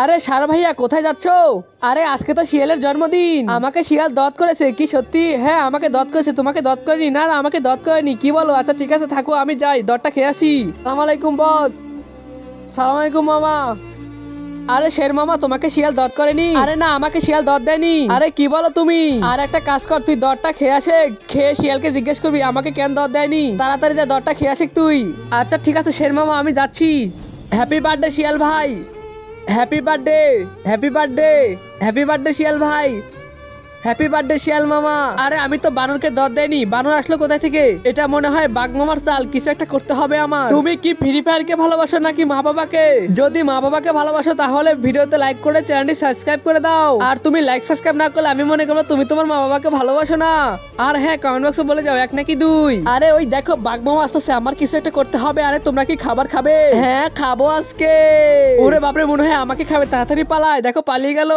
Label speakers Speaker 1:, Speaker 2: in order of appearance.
Speaker 1: আরে সারা ভাইয়া কোথায় যাচ্ছো? আরে আজকে তো শিয়ালের জন্মদিন, আমাকে শিয়াল দত করেছে কি সত্যি? হ্যাঁ আমাকে দত করেছে, তোমাকে দত করেনি? না না আমাকে দত করেনি। কি বলো? আচ্ছা ঠিক আছে থাকো, আমি যাই দতটা খেয়ে আসি। সালাম আলাইকুম বস। সালাম আলাইকুম মামা। আরে শের মামা তোমাকে শিয়াল দত করেনি? আরে না আমাকে শিয়াল দত দেয়নি। আরে কি বলো তুমি? আর একটা কাজ কর, তুই দতটা খেয়ে আসে, খেয়ে শিয়ালকে জিজ্ঞেস করবি আমাকে কেন দত দেয়নি। তাড়াতাড়ি যা দতটা খেয়ে আসে তুই। আচ্ছা ঠিক আছে শের মামা আমি যাচ্ছি। হ্যাপি বার্থডে শিয়াল ভাই। Happy birthday. Happy birthday. Happy birthday শিয়াল ভাই। হ্যাপি বার্থডে শিয়াল মামা। আরে আমি তো বানরকে দত দেয়নি, বানর আসলো কোথায় থেকে? এটা মনে হয় বাঘ মামার চাল, কিছু একটা করতে হবে আমার। তুমি কি ফ্রি ফায়ারকে ভালোবাসো নাকি মা বাবাকে? যদি মা বাবাকে ভালোবাসো তাহলে ভিডিওতে লাইক করে চ্যানেলটি সাবস্ক্রাইব করে দাও। আর তুমি লাইক সাবস্ক্রাইব না করলে আমি মনে করবো তুমি তোমার মা বাবাকে ভালোবাসো না। আর হ্যাঁ কমেন্ট বক্সে বলে যাও এক নাকি দুই। আরে ওই দেখো বাঘ মামা আসতেছে, আমার কিছু একটা করতে হবে। আরে তোমরা কি খাবার খাবে? হ্যাঁ খাবো আজকে। ওরে বাপরে মনে হয় আমাকে খাবে, তাড়াতাড়ি পালায়, দেখো পালিয়ে গেল।